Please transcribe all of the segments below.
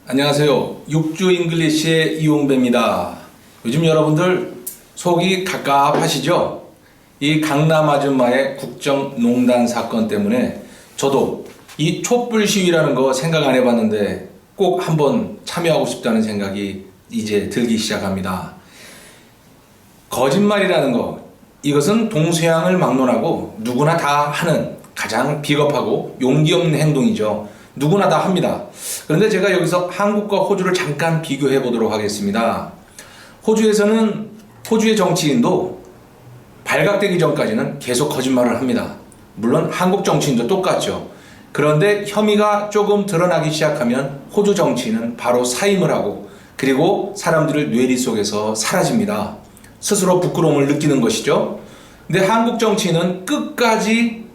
안녕하세요. 육주 잉글리시의 이용배입니다. 요즘 여러분들 속이 갑갑하시죠? 이 강남 아줌마의 국정농단 사건 때문에 저도 이 촛불 시위라는 거 생각 안 해봤는데 꼭 한번 참여하고 싶다는 생각이 이제 들기 시작합니다. 거짓말이라는 거, 이것은 동서양을 막론하고 누구나 다 하는 가장 비겁하고 용기 없는 행동이죠. 누구나 다 합니다. 그런데 제가 여기서 한국과 호주를 잠깐 비교해 보도록 하겠습니다. 호주에서는 호주의 정치인도 발각되기 전까지는 계속 거짓말을 합니다. 물론 한국 정치인도 똑같죠. 그런데 혐의가 조금 드러나기 시작하면 호주 정치인은 바로 사임을 하고 그리고 사람들을 뇌리 속에서 사라집니다. 스스로 부끄러움을 느끼는 것이죠. 근데 한국 정치인은 끝까지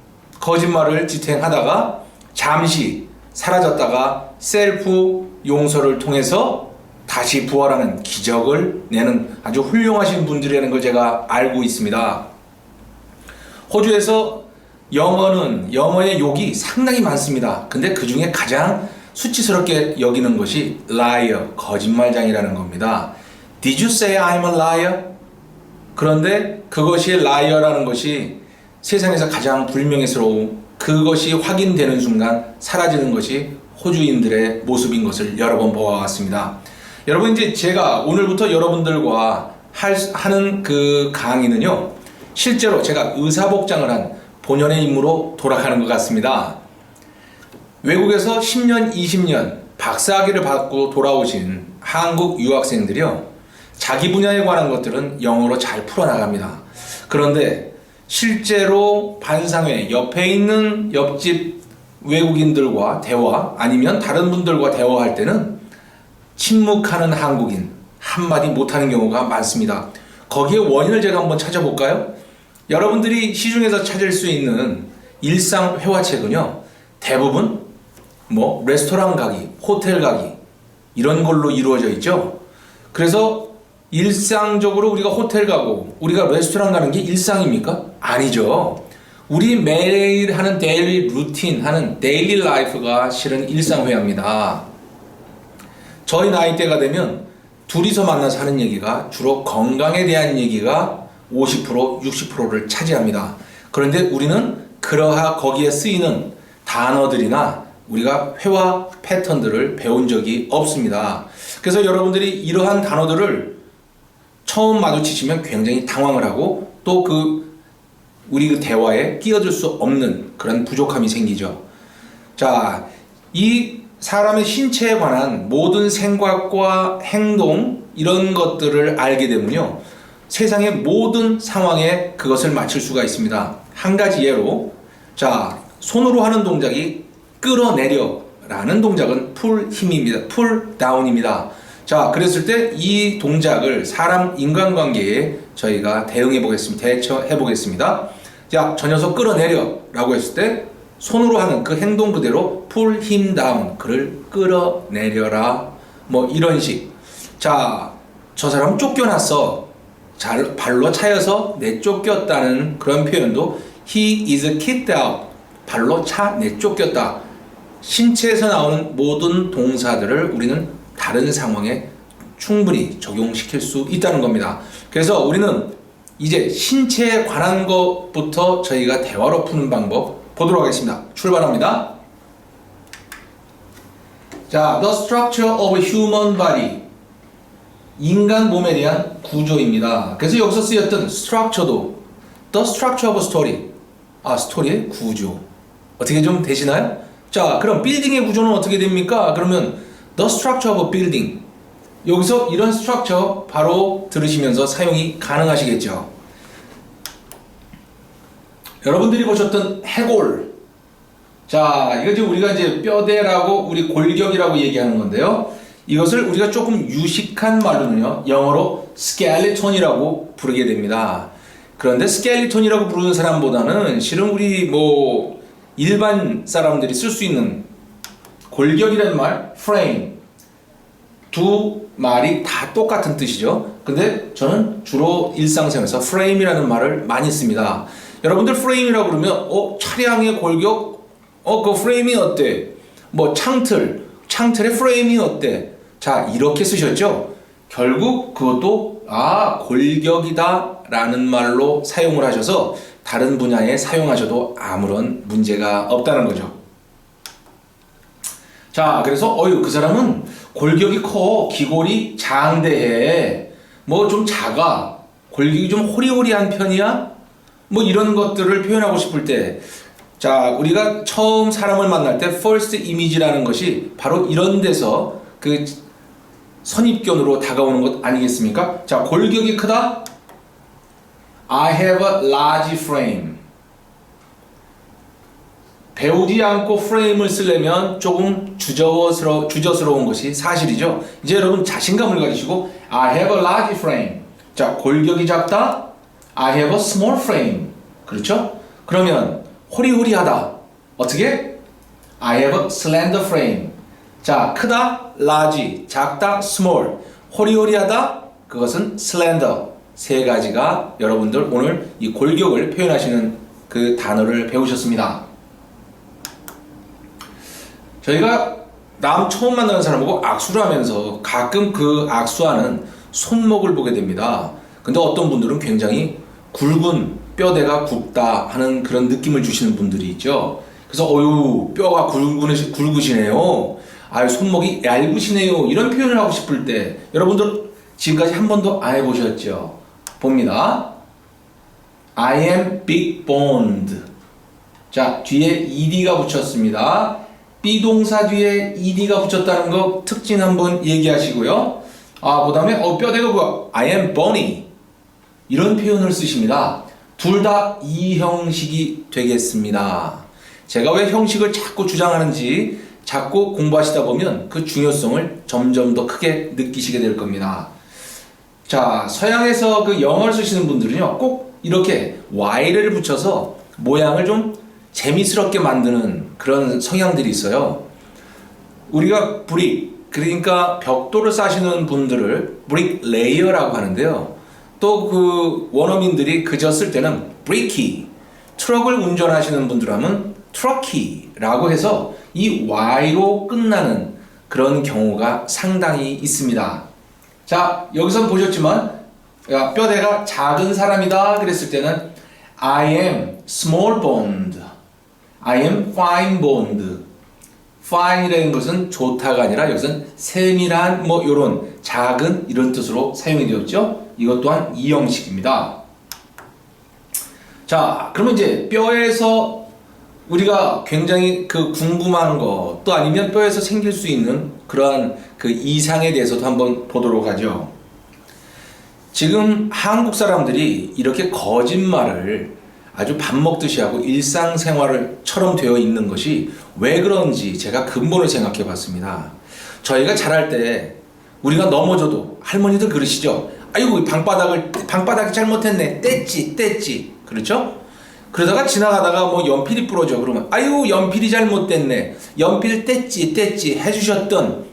거짓말을 지탱하다가 잠시 사라졌다가 셀프 용서를 통해서 다시 부활하는 기적을 내는 아주 훌륭하신 분들이라는 걸 제가 알고 있습니다. 호주에서 영어의 욕이 상당히 많습니다. 근데 그 중에 가장 수치스럽게 여기는 것이 liar, 거짓말장이라는 겁니다. Did you say I'm a liar? 그런데 그것이 liar라는 것이 세상에서 가장 불명예스러운, 그것이 확인되는 순간 사라지는 것이 호주인들의 모습인 것을 여러 번 보아왔습니다. 여러분, 이제 제가 오늘부터 여러분들과 하는 그 강의는요, 실제로 제가 의사복장을 한 본연의 임무로 돌아가는 것 같습니다. 외국에서 10년, 20년 박사학위를 받고 돌아오신 한국 유학생들이요, 자기 분야에 관한 것들은 영어로 잘 풀어나갑니다. 그런데 실제로 반상회 옆에 있는 옆집 외국인들과 대화 아니면 다른 분들과 대화할 때는 침묵하는 한국인, 한마디 못하는 경우가 많습니다. 거기에 원인을 제가 한번 찾아볼까요? 여러분들이 시중에서 찾을 수 있는 일상 회화책은요, 대부분 레스토랑 가기, 호텔 가기 이런 걸로 이루어져 있죠. 그래서 일상적으로 우리가 호텔 가고 우리가 레스토랑 가는 게 일상입니까? 아니죠. 우리 매일 하는 데일리 루틴, 하는 데일리 라이프가 실은 일상회화입니다. 저희 나이대가 되면 둘이서 만나서 하는 얘기가 주로 건강에 대한 얘기가 50%, 60%를 차지합니다. 그런데 우리는 거기에 쓰이는 단어들이나 우리가 회화 패턴들을 배운 적이 없습니다. 그래서 여러분들이 이러한 단어들을 처음 마주치시면 굉장히 당황을 하고 또 우리 그 대화에 끼어들 수 없는 그런 부족함이 생기죠. 자, 이 사람의 신체에 관한 모든 생각과 행동 이런 것들을 알게 되면요, 세상의 모든 상황에 그것을 맞출 수가 있습니다. 한 가지 예로, 자, 손으로 하는 동작이 끌어내려 라는 동작은 풀 힘입니다. 풀 다운입니다. 자, 그랬을 때 이 동작을 사람 인간관계에 저희가 대처해 보겠습니다. 자, 저 녀석 끌어내려 라고 했을 때 손으로 하는 그 행동 그대로 pull him down, 그를 끌어내려라, 이런 식. 자, 저 사람 쫓겨났어, 발로 차여서 내쫓겼다는 그런 표현도 he is kicked out, 발로 차 내쫓겼다. 신체에서 나오는 모든 동사들을 우리는 다른 상황에 충분히 적용시킬 수 있다는 겁니다. 그래서 우리는 이제 신체에 관한 것부터 저희가 대화로 푸는 방법 보도록 하겠습니다. 출발합니다. 자, The structure of a human body, 인간 몸에 대한 구조입니다. 그래서 여기서 쓰였던 structure도 The structure of a story, 스토리의 구조. 어떻게 좀 되시나요? 자, 그럼 빌딩의 구조는 어떻게 됩니까? 그러면 The structure of a building, 여기서 이런 structure 바로 들으시면서 사용이 가능하시겠죠. 여러분들이 보셨던 해골, 자, 이거 지금 우리가 이제 뼈대라고 우리 골격이라고 얘기하는 건데요, 이것을 우리가 조금 유식한 말로는요, 영어로 skeleton이라고 부르게 됩니다. 그런데 skeleton이라고 부르는 사람보다는 실은 우리 일반 사람들이 쓸 수 있는 골격이라는 말, frame, 두 말이 다 똑같은 뜻이죠. 근데 저는 주로 일상생활에서 frame이라는 말을 많이 씁니다. 여러분들 frame이라고 그러면 차량의 골격 그 프레임이 어때? 뭐 창틀의 프레임이 어때? 자, 이렇게 쓰셨죠? 결국 그것도 골격이다 라는 말로 사용을 하셔서 다른 분야에 사용하셔도 아무런 문제가 없다는 거죠. 자, 그래서 그 사람은 골격이 커, 기골이 장대해, 뭐 좀 작아, 골격이 좀 호리호리한 편이야? 뭐 이런 것들을 표현하고 싶을 때, 자, 우리가 처음 사람을 만날 때 first image라는 것이 바로 이런 데서 그 선입견으로 다가오는 것 아니겠습니까? 자, 골격이 크다? I have a large frame. 배우지 않고 프레임을 쓰려면 조금 주저스러운 것이 사실이죠. 이제 여러분 자신감을 가지시고 I have a large frame. 자, 골격이 작다? I have a small frame. 그렇죠? 그러면 호리호리하다. 어떻게? I have a slender frame. 자, 크다? large. 작다? small. 호리호리하다? 그것은 slender. 세 가지가 여러분들 오늘 이 골격을 표현하시는 그 단어를 배우셨습니다. 저희가 남 처음 만나는 사람하고 악수를 하면서 가끔 그 악수하는 손목을 보게 됩니다. 근데 어떤 분들은 굉장히 굵은 뼈대가 굵다 하는 그런 느낌을 주시는 분들이 있죠. 그래서 뼈가 굵으시네요. 손목이 얇으시네요. 이런 표현을 하고 싶을 때 여러분들 지금까지 한 번도 안 해보셨죠? 봅니다. I am big boned. 자, 뒤에 ed가 붙였습니다. 비동사 뒤에 ed가 붙였다는 거 특징 한번 얘기하시고요. 그 다음에 뼈대가 I am bony. 이런 표현을 쓰십니다. 둘 다 이 형식이 되겠습니다. 제가 왜 형식을 자꾸 주장하는지 자꾸 공부하시다 보면 그 중요성을 점점 더 크게 느끼시게 될 겁니다. 자, 서양에서 그 영어를 쓰시는 분들은요, 꼭 이렇게 Y를 붙여서 모양을 좀 재미스럽게 만드는 그런 성향들이 있어요. 우리가 브릭, 그러니까 벽돌을 싸시는 분들을 브릭 레이어라고 하는데요. 또 그 원어민들이 그저 쓸 때는 브리키, 트럭을 운전하시는 분들 하면 트러키라고 해서 이 Y로 끝나는 그런 경우가 상당히 있습니다. 자, 여기서 보셨지만 뼈대가 작은 사람이다 그랬을 때는 I am small boned, I am fine boned. fine이라는 것은 좋다가 아니라 여기서는 세밀한 뭐 이런 작은 이런 뜻으로 사용이 되었죠. 이것 또한 이 형식입니다. 자, 그러면 이제 뼈에서 우리가 굉장히 그 궁금한 거 또 아니면 뼈에서 생길 수 있는 그러한 그 이상에 대해서도 한번 보도록 하죠. 지금 한국 사람들이 이렇게 거짓말을 아주 밥 먹듯이 하고 일상생활처럼 되어 있는 것이 왜 그런지 제가 근본을 생각해 봤습니다. 저희가 자랄 때 우리가 넘어져도 할머니들 그러시죠. 아이고 방바닥이 잘못했네. 뗐지. 그렇죠? 그러다가 지나가다가 뭐 연필이 부러져. 그러면 아이고 연필이 잘못됐네. 연필 뗐지 해주셨던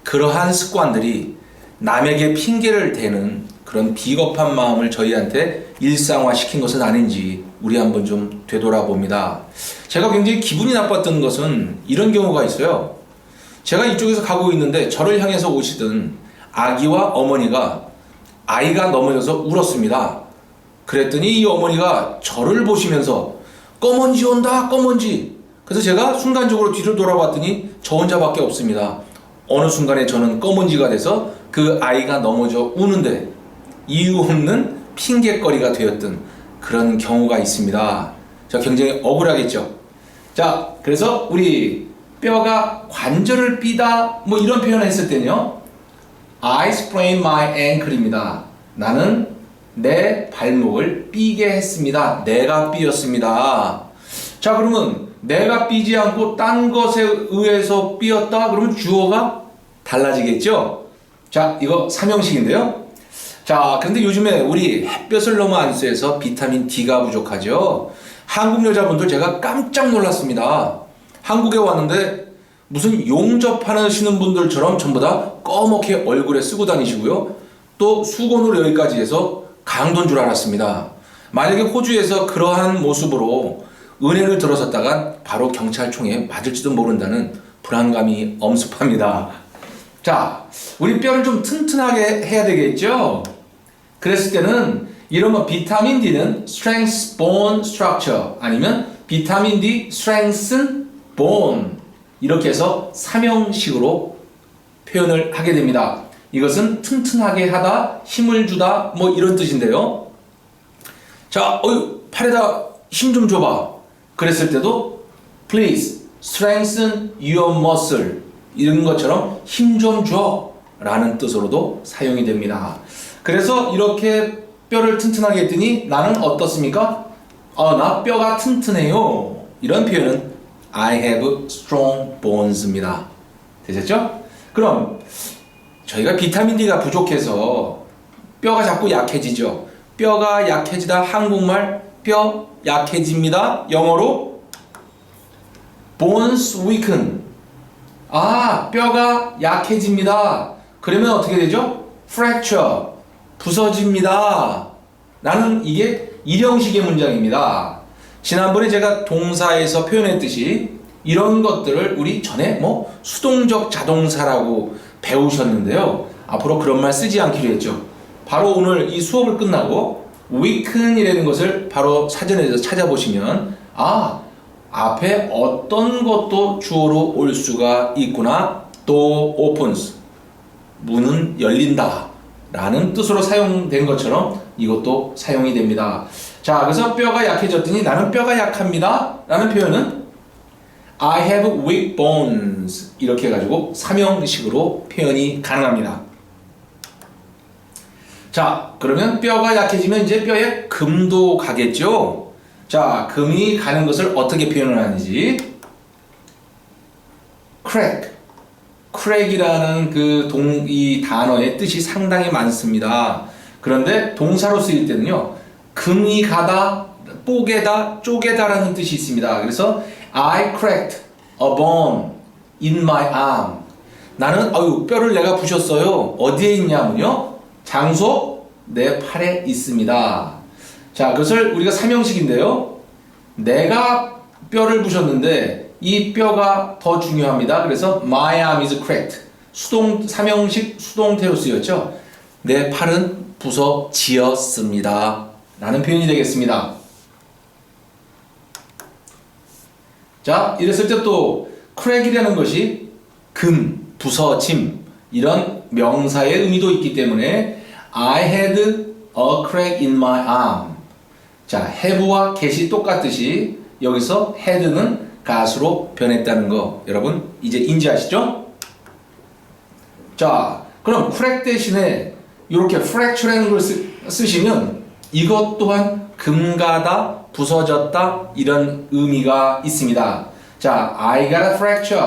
그러한 습관들이 남에게 핑계를 대는 그런 비겁한 마음을 저희한테 일상화시킨 것은 아닌지 우리 한번 좀 되돌아봅니다. 제가 굉장히 기분이 나빴던 것은 이런 경우가 있어요. 제가 이쪽에서 가고 있는데 저를 향해서 오시던 아기와 어머니가 아이가 넘어져서 울었습니다. 그랬더니 이 어머니가 저를 보시면서 검은지 온다 검은지. 그래서 제가 순간적으로 뒤를 돌아봤더니 저 혼자밖에 없습니다. 어느 순간에 저는 검은지가 돼서 그 아이가 넘어져 우는데 이유 없는 핑계거리가 되었던 그런 경우가 있습니다. 자, 굉장히 억울하겠죠. 자, 그래서 우리 뼈가 관절을 삐다 뭐 이런 표현을 했을 때는요, I sprained my ankle입니다. 나는 내 발목을 삐게 했습니다. 내가 삐었습니다. 자, 그러면 내가 삐지 않고 딴 것에 의해서 삐었다 그러면 주어가 달라지겠죠. 자, 이거 삼형식인데요. 자, 그런데 요즘에 우리 햇볕을 너무 안 쐬서 비타민 D가 부족하죠. 한국 여자분들 제가 깜짝 놀랐습니다. 한국에 왔는데 무슨 용접하시는 분들처럼 전부 다 꺼멓게 얼굴에 쓰고 다니시고요. 또 수건으로 여기까지 해서 강도인 줄 알았습니다. 만약에 호주에서 그러한 모습으로 은혜를 들어섰다가 바로 경찰총에 맞을지도 모른다는 불안감이 엄습합니다. 자, 우리 뼈를 좀 튼튼하게 해야 되겠죠? 그랬을 때는 이런 뭐 비타민 D는 strength bone structure 아니면 비타민 D strengthen bone 이렇게 해서 삼형식으로 표현을 하게 됩니다. 이것은 튼튼하게 하다, 힘을 주다 뭐 이런 뜻인데요. 자, 팔에다 힘 좀 줘봐. 그랬을 때도 please strengthen your muscle 이런 것처럼 힘 좀 줘 라는 뜻으로도 사용이 됩니다. 그래서 이렇게 뼈를 튼튼하게 했더니 나는 어떻습니까? 나 뼈가 튼튼해요. 이런 표현은 I have strong bones입니다. 되셨죠? 그럼 저희가 비타민 D가 부족해서 뼈가 자꾸 약해지죠. 뼈가 약해지다 한국말 뼈 약해집니다. 영어로 bones weaken. 뼈가 약해집니다. 그러면 어떻게 되죠? fracture. 부서집니다. 나는 이게 일형식의 문장입니다. 지난번에 제가 동사에서 표현했듯이 이런 것들을 우리 전에 수동적 자동사라고 배우셨는데요. 앞으로 그런 말 쓰지 않기로 했죠. 바로 오늘 이 수업을 끝나고 weaken이라는 것을 바로 사전에서 찾아보시면 앞에 어떤 것도 주어로 올 수가 있구나. door opens. 문은 열린다. 라는 뜻으로 사용된 것처럼 이것도 사용이 됩니다. 자, 그래서 뼈가 약해졌더니 나는 뼈가 약합니다. 라는 표현은 I have weak bones. 이렇게 해가지고 삼형식으로 표현이 가능합니다. 자, 그러면 뼈가 약해지면 이제 뼈에 금도 가겠죠? 자, 금이 가는 것을 어떻게 표현을 하는지. crack. crack이라는 이 단어의 뜻이 상당히 많습니다. 그런데 동사로 쓰일 때는요, 금이 가다, 뽀개다, 쪼개다라는 뜻이 있습니다. 그래서 I cracked a bone in my arm. 나는 뼈를 내가 부셨어요. 어디에 있냐면요, 장소 내 팔에 있습니다. 자, 그것을 우리가 삼형식인데요. 내가 뼈를 부셨는데 이 뼈가 더 중요합니다. 그래서 my arm is cracked. 삼형식 수동태로 쓰였죠. 내 팔은 부서지었습니다. 라는 표현이 되겠습니다. 자, 이랬을 때 또 crack이라는 것이 금, 부서짐 이런 명사의 의미도 있기 때문에 I had a crack in my arm. 자, have와 get이 똑같듯이 여기서 had는 gat으로 변했다는 거 여러분 이제 인지하시죠? 자, 그럼 crack 대신에 이렇게 fracture라는 걸 쓰시면 이것 또한 금가다, 부서졌다 이런 의미가 있습니다. 자, I got a fracture.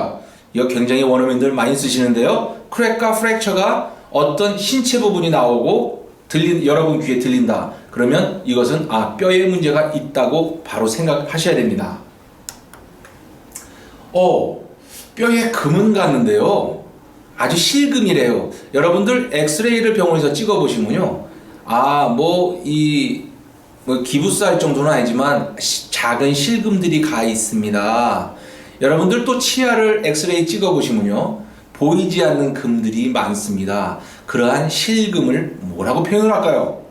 이거 굉장히 원어민들 많이 쓰시는데요. crack과 fracture가 어떤 신체 부분이 나오고 여러분 귀에 들린다. 그러면 이것은 뼈에 문제가 있다고 바로 생각하셔야 됩니다. 뼈에 금은 갔는데요. 아주 실금이래요. 여러분들 엑스레이를 병원에서 찍어보시면요. 기부살 정도는 아니지만 작은 실금들이 가 있습니다. 여러분들 또 치아를 엑스레이 찍어보시면요. 보이지 않는 금들이 많습니다. 그러한 실금을 뭐라고 표현을 할까요?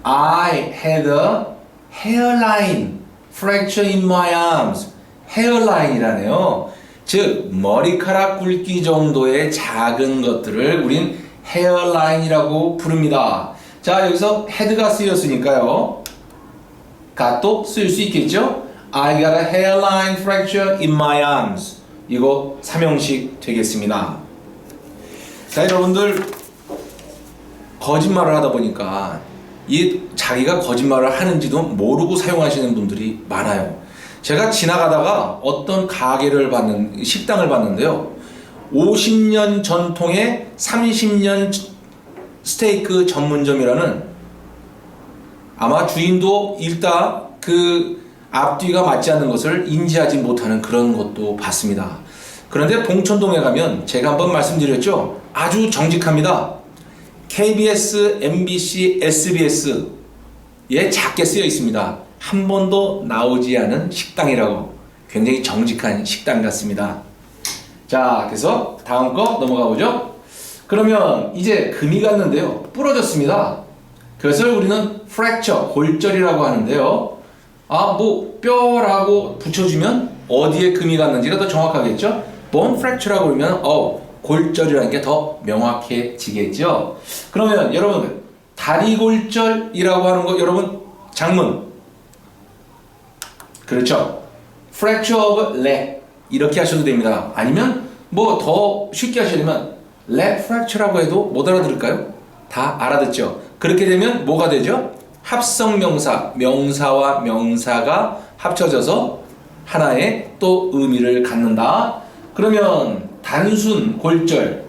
I had a hairline fracture in my arms. hairline이라네요. 즉 머리카락 굵기 정도의 작은 것들을 우린 hairline이라고 부릅니다. 자, 여기서 head가 쓰였으니까요. got도 쓰일 수 있겠죠? I got a hairline fracture in my arms. 이거 삼형식 되겠습니다. 자, 여러분들 거짓말을 하다 보니까 자기가 거짓말을 하는지도 모르고 사용하시는 분들이 많아요. 제가 지나가다가 어떤 식당을 봤는데요. 50년 전통의 30년 스테이크 전문점이라는, 아마 주인도 읽다 앞뒤가 맞지 않는 것을 인지하지 못하는 그런 것도 봤습니다. 그런데 봉천동에 가면 제가 한번 말씀드렸죠. 아주 정직합니다. KBS, MBC, SBS에 작게 쓰여 있습니다. 한 번도 나오지 않은 식당이라고. 굉장히 정직한 식당 같습니다. 자, 그래서 다음 거 넘어가 보죠. 그러면 이제 금이 갔는데요. 부러졌습니다. 그것을 우리는 fracture, 골절이라고 하는데요. 뭐 뼈라고 붙여주면 어디에 금이 갔는지가 더 정확하겠죠? bone fracture라고 그러면 골절이라는 게 더 명확해지겠죠? 그러면 여러분 다리 골절이라고 하는 거 여러분 장문 그렇죠? fracture of leg 이렇게 하셔도 됩니다. 아니면 뭐 더 쉽게 하시려면 leg fracture라고 해도 못 알아들을까요? 다 알아듣죠? 그렇게 되면 뭐가 되죠? 합성명사, 명사와 명사가 합쳐져서 하나의 또 의미를 갖는다. 그러면 단순 골절,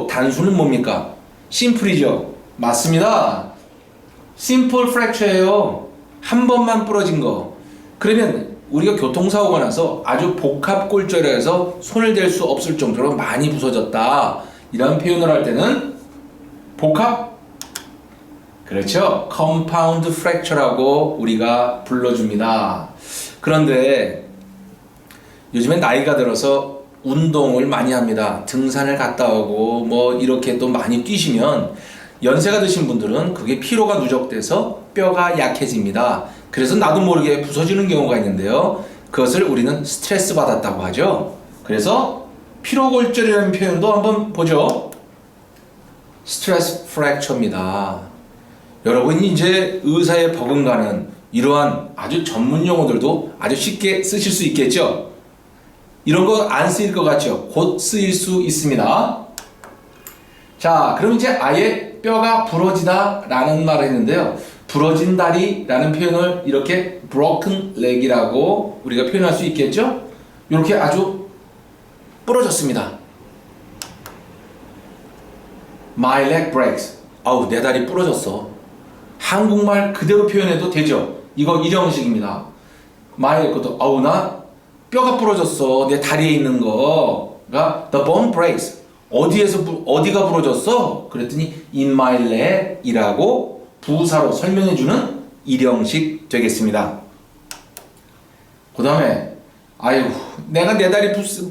단순은 뭡니까? 심플이죠. 맞습니다. 심플 프랙처예요. 한 번만 부러진 거. 그러면 우리가 교통사고가 나서 아주 복합 골절에서 손을 댈 수 없을 정도로 많이 부서졌다. 이런 표현을 할 때는 복합 그렇죠. compound fracture라고 우리가 불러줍니다. 그런데 요즘엔 나이가 들어서 운동을 많이 합니다. 등산을 갔다 오고 뭐 이렇게 또 많이 뛰시면 연세가 드신 분들은 그게 피로가 누적돼서 뼈가 약해집니다. 그래서 나도 모르게 부서지는 경우가 있는데요. 그것을 우리는 스트레스 받았다고 하죠. 그래서 피로골절이라는 표현도 한번 보죠. 스트레스 프랙처입니다. 여러분이 이제 의사에 버금가는 이러한 아주 전문 용어들도 아주 쉽게 쓰실 수 있겠죠? 이런 거 안 쓰일 것 같죠? 곧 쓰일 수 있습니다. 자, 그럼 이제 아예 뼈가 부러지다 라는 말을 했는데요. 부러진 다리 라는 표현을 이렇게 broken leg이라고 우리가 표현할 수 있겠죠? 이렇게 아주 부러졌습니다. My leg breaks. 내 다리 부러졌어. 한국말 그대로 표현해도 되죠. 이거 일형식입니다. my 것도 나 뼈가 부러졌어. 내 다리에 있는 거가 the bone breaks. 어디가 부러졌어? 그랬더니 in my leg 이라고 부사로 설명해주는 일형식 되겠습니다. 그 다음에 내가 내 다리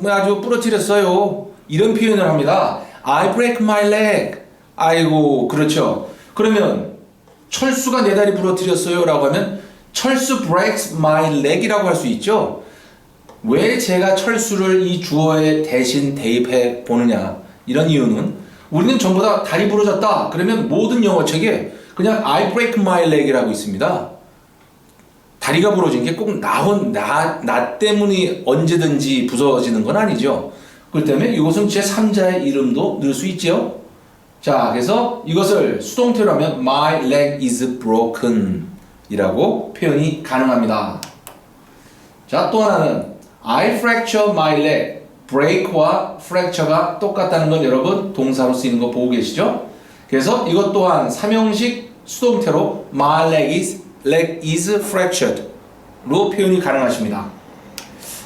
아주 부러뜨렸어요. 이런 표현을 합니다. I break my leg. 그렇죠. 그러면 철수가 내 다리 부러뜨렸어요 라고 하면 철수 breaks my leg 이라고 할 수 있죠. 왜 제가 철수를 이 주어에 대신 대입해 보느냐 이런 이유는 우리는 전부 다 다리 부러졌다 그러면 모든 영어책에 그냥 I break my leg 이라고 있습니다. 다리가 부러진 게 꼭 나 때문에 언제든지 부서지는 건 아니죠. 그렇기 때문에 이것은 제3자의 이름도 넣을 수 있죠. 자, 그래서 이것을 수동태로 하면 my leg is broken 이라고 표현이 가능합니다. 자, 또 하나는 I fracture my leg. break와 fracture가 똑같다는 건 여러분 동사로 쓰이는 거 보고 계시죠? 그래서 이것 또한 삼형식 수동태로 my leg is fractured 로 표현이 가능하십니다.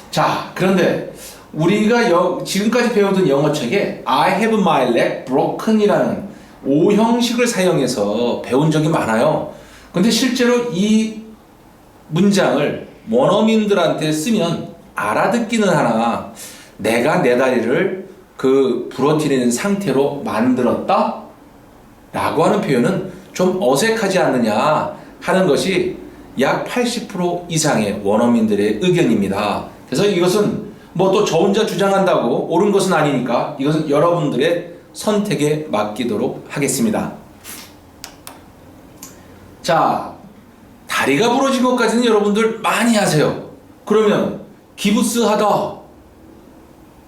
자, 그런데 우리가 지금까지 배우던 영어책에 I have my leg broken 이라는 오형식을 사용해서 배운 적이 많아요. 근데 실제로 이 문장을 원어민들한테 쓰면 알아듣기는 하나 내가 내 다리를 부러뜨리는 상태로 만들었다? 라고 하는 표현은 좀 어색하지 않느냐 하는 것이 약 80% 이상의 원어민들의 의견입니다. 그래서 이것은 뭐 또 저 혼자 주장한다고 옳은 것은 아니니까 이것은 여러분들의 선택에 맡기도록 하겠습니다. 자, 다리가 부러진 것까지는 여러분들 많이 하세요. 그러면 기부스하다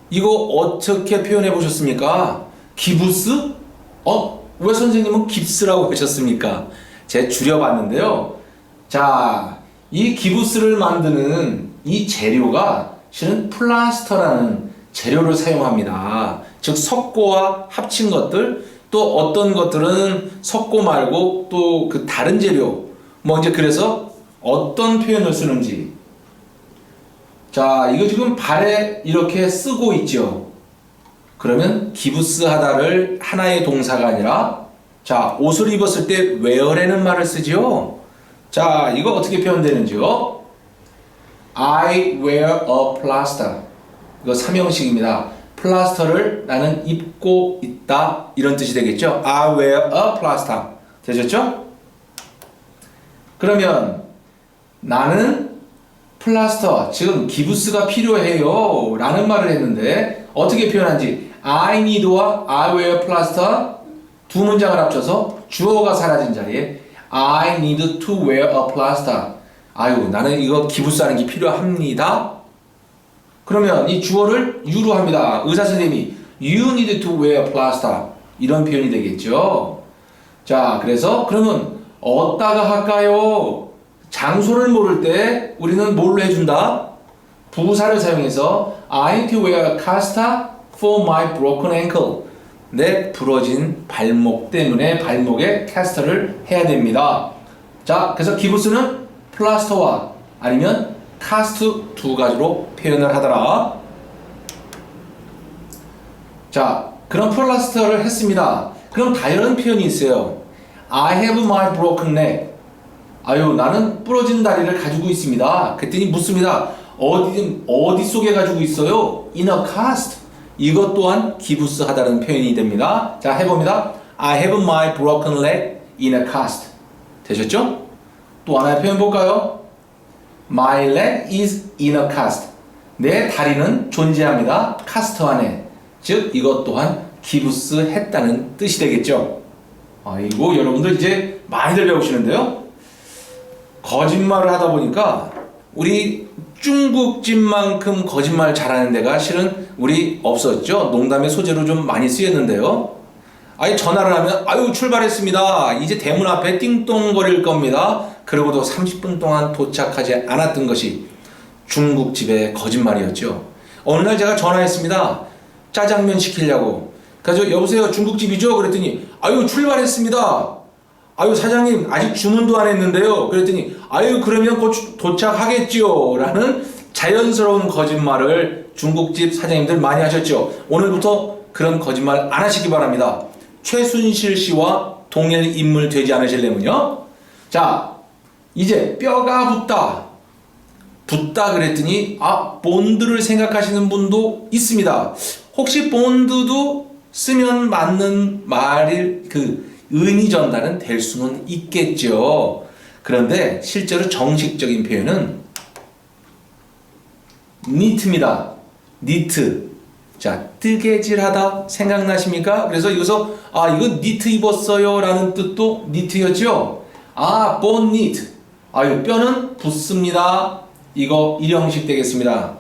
이거 어떻게 표현해 보셨습니까? 기부스? 왜 선생님은 깁스라고 하셨습니까? 제가 줄여봤는데요. 자, 이 기부스를 만드는 이 재료가 실은 플라스터라는 재료를 사용합니다. 즉 석고와 합친 것들, 또 어떤 것들은 석고 말고 또 다른 재료, 그래서 어떤 표현을 쓰는지. 자, 이거 지금 발에 이렇게 쓰고 있죠. 그러면 기부스 하다를 하나의 동사가 아니라, 자, 옷을 입었을 때 wear라는 말을 쓰죠. 자, 이거 어떻게 표현되는지요? I wear a plaster. 이거 삼형식입니다. 플라스터를 나는 입고 있다. 이런 뜻이 되겠죠? I wear a plaster. 되셨죠? 그러면 나는 플라스터, 지금 기부스가 필요해요 라는 말을 했는데 어떻게 표현한지 I need와 I wear plaster 두 문장을 합쳐서 주어가 사라진 자리에 I need to wear a plaster. 아유, 나는 이거 기부스 하는 게 필요합니다. 그러면 이 주어를 you로 합니다. 의사 선생님이 you need to wear a plaster. 이런 표현이 되겠죠. 자, 그래서 그러면 어디다가 할까요? 장소를 모를 때 우리는 뭘로 해준다? 부사를 사용해서 I need to wear a cast for my broken ankle. 내 부러진 발목 때문에 발목에 캐스터를 해야 됩니다. 자, 그래서 기부스는 플라스터와 아니면 카스트 두 가지로 표현을 하더라. 자, 그럼 플라스터를 했습니다. 그럼 다른 표현이 있어요. I have my broken neck. 아유, 나는 부러진 다리를 가지고 있습니다. 그랬더니 묻습니다. 어디 속에 가지고 있어요? In a cast. 이것 또한 기부스 하다는 표현이 됩니다. 자, 해봅니다. I have my broken leg in a cast. 되셨죠? 또 하나의 표현 볼까요? My leg is in a cast. 내 다리는 존재합니다. 카스터 안에. 즉, 이것 또한 기부스 했다는 뜻이 되겠죠. 아이고, 여러분들 이제 많이들 배우시는데요. 거짓말을 하다 보니까 우리 중국집만큼 거짓말 잘하는 데가 실은 우리 없었죠. 농담의 소재로 좀 많이 쓰였는데요. 아니, 전화를 하면 아유, 출발했습니다. 이제 대문 앞에 띵동거릴 겁니다. 그러고도 30분 동안 도착하지 않았던 것이 중국집의 거짓말이었죠. 어느 날 제가 전화했습니다. 짜장면 시키려고. 그래서 여보세요, 중국집이죠? 그랬더니 아유, 출발했습니다. 아유, 사장님 아직 주문도 안 했는데요. 그랬더니 아유, 그러면 곧 도착하겠지요 라는 자연스러운 거짓말을 중국집 사장님들 많이 하셨죠. 오늘부터 그런 거짓말 안 하시기 바랍니다. 최순실 씨와 동일 인물 되지 않으시려면요. 자, 이제 뼈가 붙다 그랬더니 본드를 생각하시는 분도 있습니다. 혹시 본드도 쓰면 맞는 말일 의미 전달은 될 수는 있겠죠. 그런데 실제로 정식적인 표현은 니트입니다. 니트. 자, 뜨개질하다 생각나십니까? 그래서 여기서 이거 니트 입었어요 라는 뜻도 니트였죠. bone knit. 뼈는 붙습니다. 이거 일형식 되겠습니다.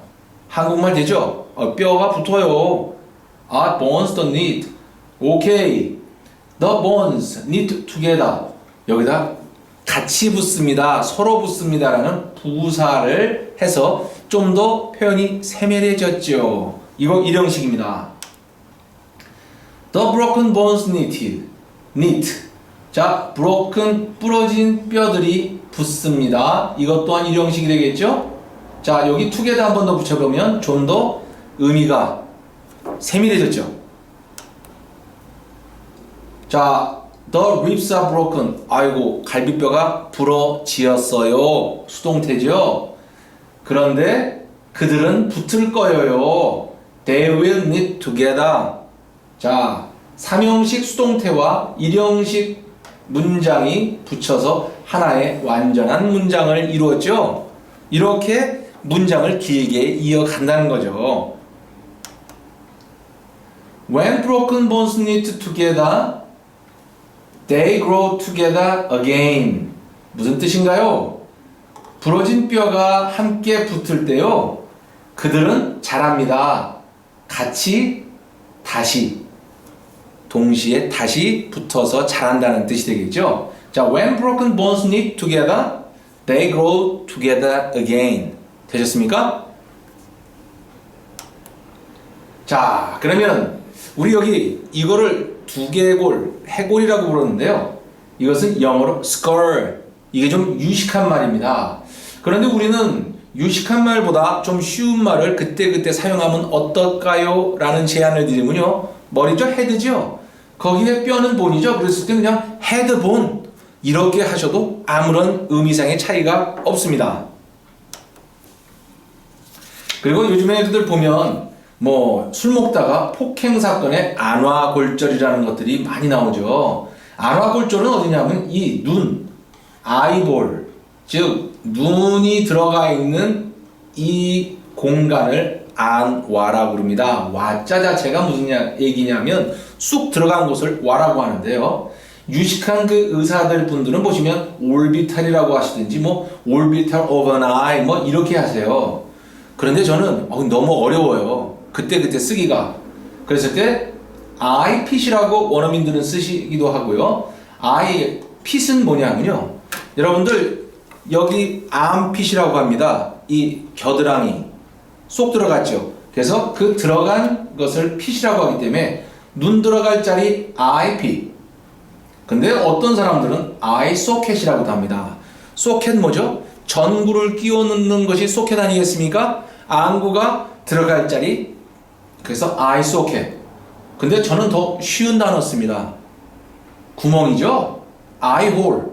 한국말 되죠? 뼈가 붙어요. bones don't knit. 오케이. The bones knit together. 여기다 같이 붙습니다. 서로 붙습니다. 라는 부사를 해서 좀 더 표현이 세밀해졌죠. 이거 일형식입니다. The broken bones knit. 자, broken, 부러진 뼈들이 붙습니다. 이것 또한 일형식이 되겠죠? 자, 여기 together 한 번 더 붙여보면 좀 더 의미가 세밀해졌죠. 자, the ribs are broken. 아이고, 갈비뼈가 부러지었어요. 수동태죠. 그런데 그들은 붙을 거예요. They will knit together. 자, 삼형식 수동태와 일형식 문장이 붙여서 하나의 완전한 문장을 이루었죠. 이렇게 문장을 길게 이어간다는 거죠. When broken bones knit together, they grow together again. 무슨 뜻인가요? 부러진 뼈가 함께 붙을 때요, 그들은 자랍니다. 같이 다시 동시에 다시 붙어서 자란다는 뜻이 되겠죠. 자, when broken bones knit together, they grow together again. 되셨습니까? 자, 그러면 우리 여기 이거를 두개골, 해골이라고 부르는데요. 이것은 영어로 skull. 이게 좀 유식한 말입니다. 그런데 우리는 유식한 말보다 좀 쉬운 말을 그때그때 사용하면 어떨까요? 라는 제안을 드리면요. 머리죠? 헤드죠? 거기에 뼈는 본이죠? 그랬을 때 그냥 헤드본. 이렇게 하셔도 아무런 의미상의 차이가 없습니다. 그리고 요즘 애들 보면 뭐 술 먹다가 폭행 사건에 안화골절이라는 것들이 많이 나오죠. 안화골절은 어디냐면 이 눈, 아이볼, 즉 눈이 들어가 있는 이 공간을 안와라고 부릅니다. 와자 자체가 무슨 얘기냐면 쑥 들어간 곳을 와라고 하는데요. 유식한 그 의사들 분들은 보시면 올비탈이라고 하시든지 뭐 올비탈 오브 안 아이 뭐 이렇게 하세요. 그런데 저는 너무 어려워요. 그때 쓰기가. 그랬을 때 아이핏이라고 원어민들은 쓰시기도 하고요. 아이핏은 뭐냐면요. 여러분들 여기 암핏이라고 합니다. 이 겨드랑이 쏙 들어갔죠. 그래서 그 들어간 것을 핏이라고 하기 때문에 눈 들어갈 자리 아이핏. 근데 어떤 사람들은 아이 소켓이라고도 합니다. 소켓 뭐죠? 전구를 끼워 넣는 것이 소켓 아니겠습니까? 안구가 들어갈 자리. 그래서 아이 소켓. 근데 저는 더 쉬운 단어 씁니다. 구멍이죠? 아이 홀.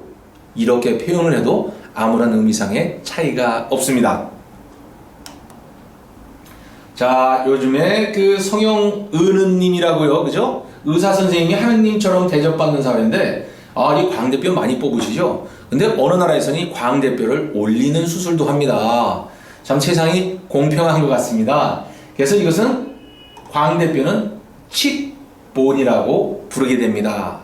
이렇게 표현을 해도 아무런 의미상의 차이가 없습니다. 자, 요즘에 그 성형은은님이라고요, 그죠? 의사 선생님이 하느님처럼 대접받는 사회인데, 이 광대뼈 많이 뽑으시죠? 근데 어느 나라에서는 이 광대뼈를 올리는 수술도 합니다. 참 세상이 공평한 것 같습니다. 그래서 이것은 광대뼈는 칙본이라고 부르게 됩니다.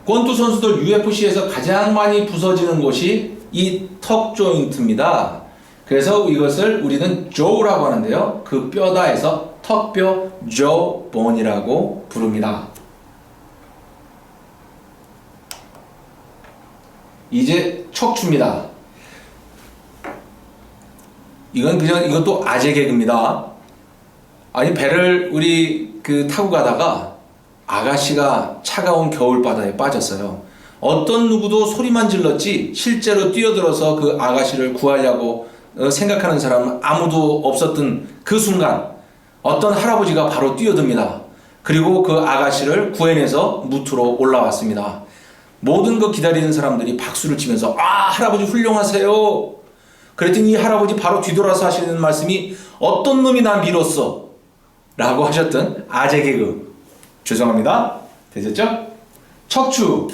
권투 선수들 UFC에서 가장 많이 부서지는 곳이 이 턱 조인트입니다. 그래서 이것을 우리는 jaw라고 하는데요. 그 뼈다에서 턱뼈 jawbone이라고 부릅니다. 이제 척추입니다. 이것도 아재 개그입니다. 아니 배를 우리 타고 가다가 아가씨가 차가운 겨울바다에 빠졌어요. 어떤 누구도 소리만 질렀지 실제로 뛰어들어서 그 아가씨를 구하려고 생각하는 사람은 아무도 없었던 그 순간 어떤 할아버지가 바로 뛰어듭니다. 그리고 그 아가씨를 구해내서 무트로 올라왔습니다. 모든 거 기다리는 사람들이 박수를 치면서 할아버지 훌륭하세요. 그랬더니 이 할아버지 바로 뒤돌아서 하시는 말씀이 어떤 놈이 나 밀었어 라고 하셨던 아재 개그. 죄송합니다. 되셨죠? 척추.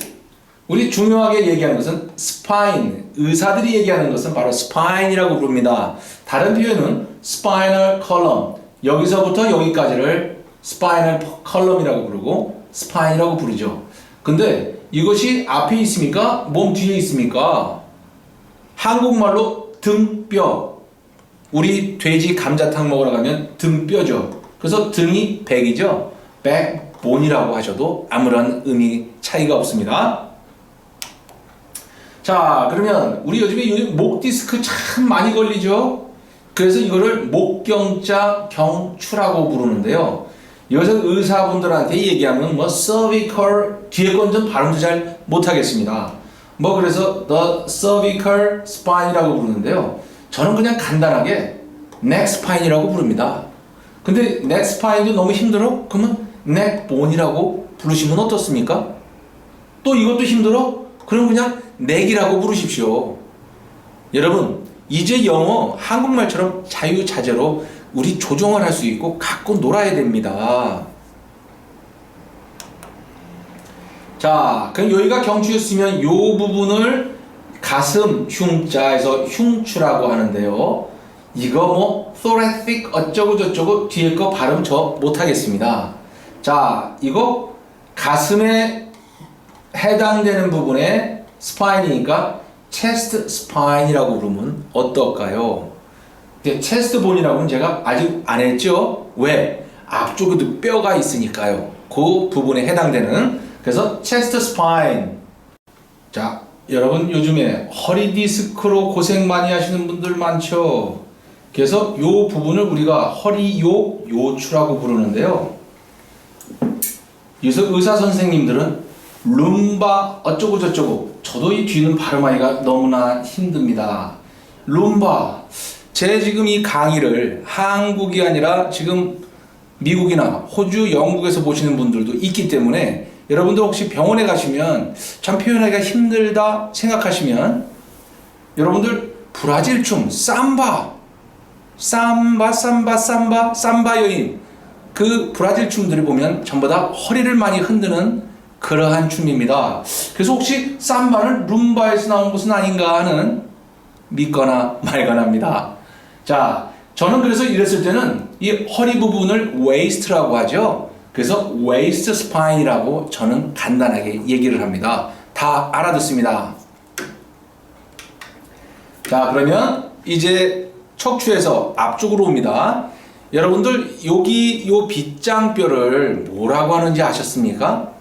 우리 중요하게 얘기하는 것은 스파인. 의사들이 얘기하는 것은 바로 스파인이라고 부릅니다. 다른 표현은 스파이널 컬럼. 여기서부터 여기까지를 스파이널 컬럼이라고 부르고 스파인이라고 부르죠. 근데 이것이 앞에 있습니까? 몸 뒤에 있습니까? 한국말로 등뼈. 우리 돼지 감자탕 먹으러 가면 등뼈죠. 그래서 등이 백이죠. 백본이라고 하셔도 아무런 의미 차이가 없습니다. 자, 그러면 우리 요즘에 목 디스크 참 많이 걸리죠. 그래서 이거를 목경자 경추라고 부르는데요. 이것은 의사분들한테 얘기하면 뭐 cervical 뒤에 건 좀 발음도 잘 못하겠습니다. 그래서 the cervical spine이라고 부르는데요. 저는 그냥 간단하게 neck spine이라고 부릅니다. 근데 neck spine도 너무 힘들어? 그러면 neck bone이라고 부르시면 어떻습니까? 또 이것도 힘들어? 그럼 그냥 neck이라고 부르십시오. 여러분, 이제 영어 한국말처럼 자유자재로 우리 조정을 할 수 있고 갖고 놀아야 됩니다. 자, 그럼 여기가 경추였으면 이 부분을 가슴 흉자에서 흉추라고 하는데요. 이거 thoracic 어쩌고 저쩌고 뒤에 거 발음 저 못하겠습니다. 자, 이거 가슴에 해당되는 부분에 스파인이니까 chest spine이라고 부르면 어떨까요? 체스트 본이라고는 제가 아직 안 했죠. 왜? 앞쪽에도 뼈가 있으니까요. 그 부분에 해당되는. 그래서 체스트 스파인. 자, 여러분 요즘에 허리 디스크로 고생 많이 하시는 분들 많죠. 그래서 이 부분을 우리가 허리 요추라고 부르는데요. 그래서 의사 선생님들은 룸바 어쩌고 저쩌고. 저도 이 뒤는 발음하기가 너무나 힘듭니다. 룸바. 제 지금 이 강의를 한국이 아니라 지금 미국이나 호주, 영국에서 보시는 분들도 있기 때문에 여러분들 혹시 병원에 가시면 참 표현하기가 힘들다 생각하시면 여러분들 브라질 춤 삼바 여인 그 브라질 춤들을 보면 전부 다 허리를 많이 흔드는 그러한 춤입니다. 그래서 혹시 삼바는 룸바에서 나온 것은 아닌가 하는 믿거나 말거나입니다. 자, 저는 그래서 이랬을 때는 이 허리 부분을 waist라고 하죠. 그래서 waist spine이라고 저는 간단하게 얘기를 합니다. 다 알아듣습니다. 자, 그러면 이제 척추에서 앞쪽으로 옵니다. 여러분들 여기 요 빗장뼈를 뭐라고 하는지 아셨습니까?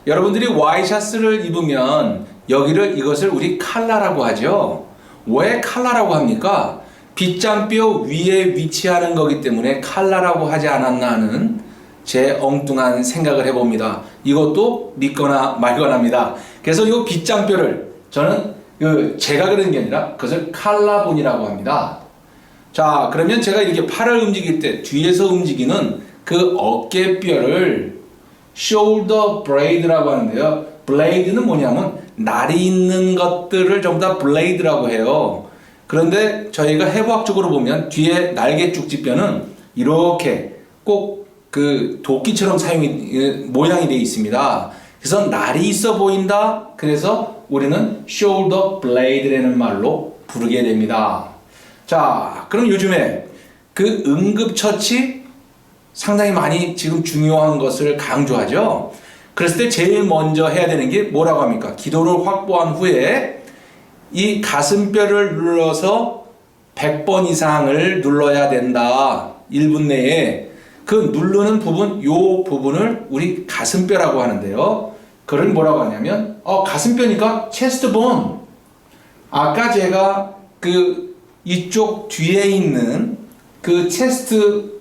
여러분들이 와이셔츠를 입으면 이것을 우리 칼라라고 하죠. 왜 칼라라고 합니까? 빗장뼈 위에 위치하는 거기 때문에 칼라라고 하지 않았나 하는 제 엉뚱한 생각을 해봅니다. 이것도 믿거나 말거나입니다. 그래서 이 빗장뼈를 저는 제가 그런 게 아니라 그것을 칼라본이라고 합니다. 자, 그러면 제가 이렇게 팔을 움직일 때 뒤에서 움직이는 그 어깨뼈를 shoulder blade라고 하는데요. blade는 뭐냐면 날이 있는 것들을 전부 다 blade라고 해요. 그런데 저희가 해부학적으로 보면 뒤에 날개 쭉지뼈는 이렇게 꼭 그 도끼처럼 모양이 되어 있습니다. 그래서 날이 있어 보인다. 그래서 우리는 shoulder blade라는 말로 부르게 됩니다. 자, 그럼 요즘에 그 응급처치 상당히 많이 지금 중요한 것을 강조하죠. 그랬을 때 제일 먼저 해야 되는 게 뭐라고 합니까? 기도를 확보한 후에 이 가슴뼈를 눌러서 100번 이상을 눌러야 된다. 1분 내에. 그 누르는 부분, 요 부분을 우리 가슴뼈라고 하는데요. 그걸 뭐라고 하냐면, 가슴뼈니까 체스트 본. 아까 제가 이쪽 뒤에 있는 그 체스트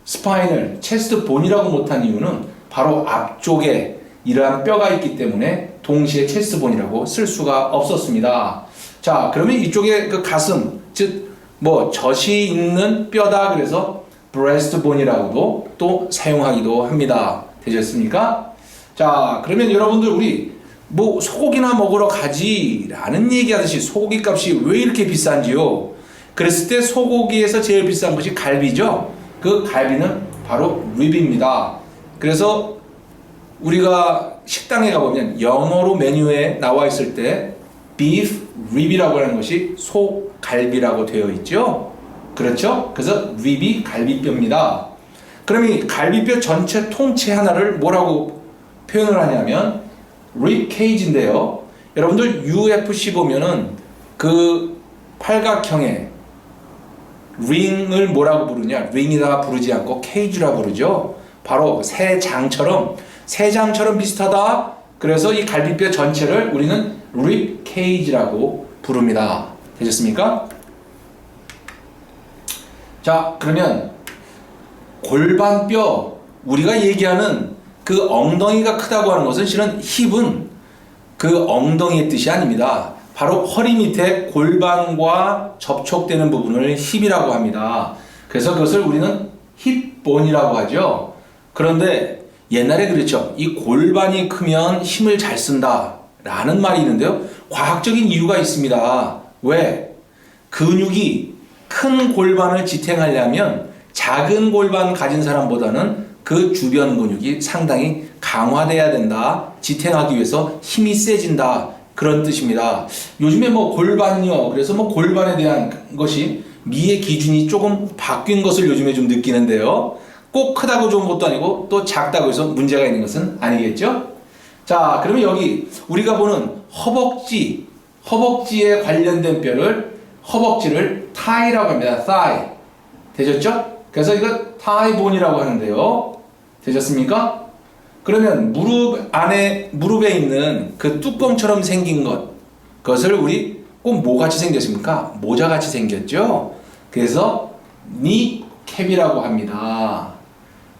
스파인을 체스트 본이라고 못한 이유는 바로 앞쪽에 이러한 뼈가 있기 때문에 동시에 체스트 본이라고 쓸 수가 없었습니다. 자, 그러면 이쪽에 그 가슴, 즉 젖이 있는 뼈다 그래서 브레스트 본이라고도 또 사용하기도 합니다. 되셨습니까? 자, 그러면 여러분들 우리 소고기나 먹으러 가지라는 얘기하듯이 소고기 값이 왜 이렇게 비싼지요? 그랬을 때 소고기에서 제일 비싼 것이 갈비죠. 그 갈비는 바로 립입니다. 그래서 우리가 식당에 가보면 영어로 메뉴에 나와 있을 때 beef rib이라고 하는 것이 소갈비라고 되어 있죠. 그렇죠? 그래서 립이 갈비뼈입니다. 그럼 이 갈비뼈 전체 통째 하나를 뭐라고 표현을 하냐면 립 케이지인데요. 여러분들 UFC 보면은 그 팔각형의 링을 뭐라고 부르냐? 링이라 부르지 않고 케이지라 부르죠. 바로 새 장처럼 비슷하다. 그래서 이 갈비뼈 전체를 우리는 립 케이지라고 부릅니다. 되셨습니까? 자, 그러면 골반뼈, 우리가 얘기하는 그 엉덩이가 크다고 하는 것은 실은 힙은 그 엉덩이의 뜻이 아닙니다. 바로 허리 밑에 골반과 접촉되는 부분을 힙이라고 합니다. 그래서 그것을 우리는 힙본이라고 하죠. 그런데 옛날에 그랬죠. 이 골반이 크면 힘을 잘 쓴다 라는 말이 있는데요. 과학적인 이유가 있습니다. 왜? 근육이 큰 골반을 지탱하려면 작은 골반 가진 사람보다는 그 주변 근육이 상당히 강화돼야 된다. 지탱하기 위해서 힘이 세진다. 그런 뜻입니다. 요즘에 골반요. 그래서 골반에 대한 것이 미의 기준이 조금 바뀐 것을 요즘에 좀 느끼는데요. 꼭 크다고 좋은 것도 아니고 또 작다고 해서 문제가 있는 것은 아니겠죠? 자, 그러면 여기 우리가 보는 허벅지에 관련된 뼈를 허벅지를 타이라고 합니다. thigh. 되셨죠? 그래서 이거 타이본이라고 하는데요. 되셨습니까? 그러면 무릎에 있는 그 뚜껑처럼 생긴 그것을 우리 꼭 뭐같이 생겼습니까? 모자같이 생겼죠? 그래서 니캡이라고 합니다.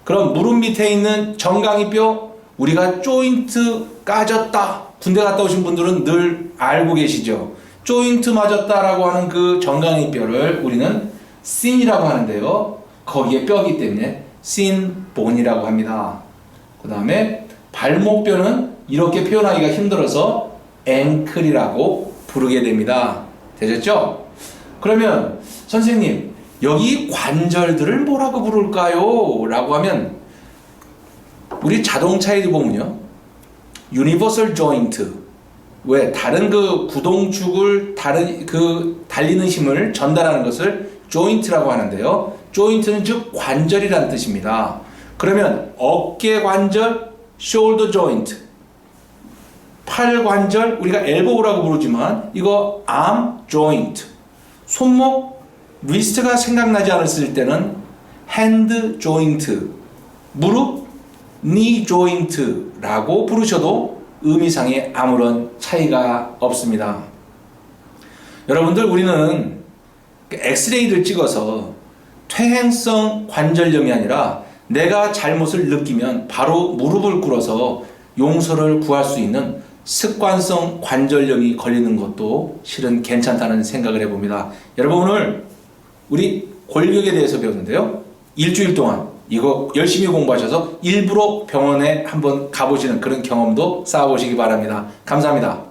그럼 무릎 밑에 있는 정강이뼈, 우리가 조인트 까졌다. 군대 갔다 오신 분들은 늘 알고 계시죠? 조인트 맞았다라고 하는 그 정강이뼈를 우리는 씬이라고 하는데요. 거기에 뼈기 때문에 씬본이라고 합니다. 그 다음에 발목뼈는 이렇게 표현하기가 힘들어서 앵클이라고 부르게 됩니다. 되셨죠? 그러면 선생님, 여기 관절들을 뭐라고 부를까요? 라고 하면 우리 자동차에도 보면요, 유니버설 조인트, 왜 다른 그 구동축을 다른 그 달리는 힘을 전달하는 것을 조인트라고 하는데요. 조인트는 즉 관절이라는 뜻입니다. 그러면 어깨 관절, shoulder joint, 팔 관절, 우리가 엘보우라고 부르지만 이거 arm joint, 손목, 리스트가 생각나지 않았을 때는 hand joint, 무릎, knee joint라고 부르셔도 의미상에 아무런 차이가 없습니다. 여러분들, 우리는 엑스레이를 찍어서 퇴행성 관절염이 아니라 내가 잘못을 느끼면 바로 무릎을 꿇어서 용서를 구할 수 있는 습관성 관절염이 걸리는 것도 실은 괜찮다는 생각을 해봅니다. 여러분, 오늘 우리 골격에 대해서 배웠는데요. 일주일 동안 이거 열심히 공부하셔서 일부러 병원에 한번 가보시는 그런 경험도 쌓아보시기 바랍니다. 감사합니다.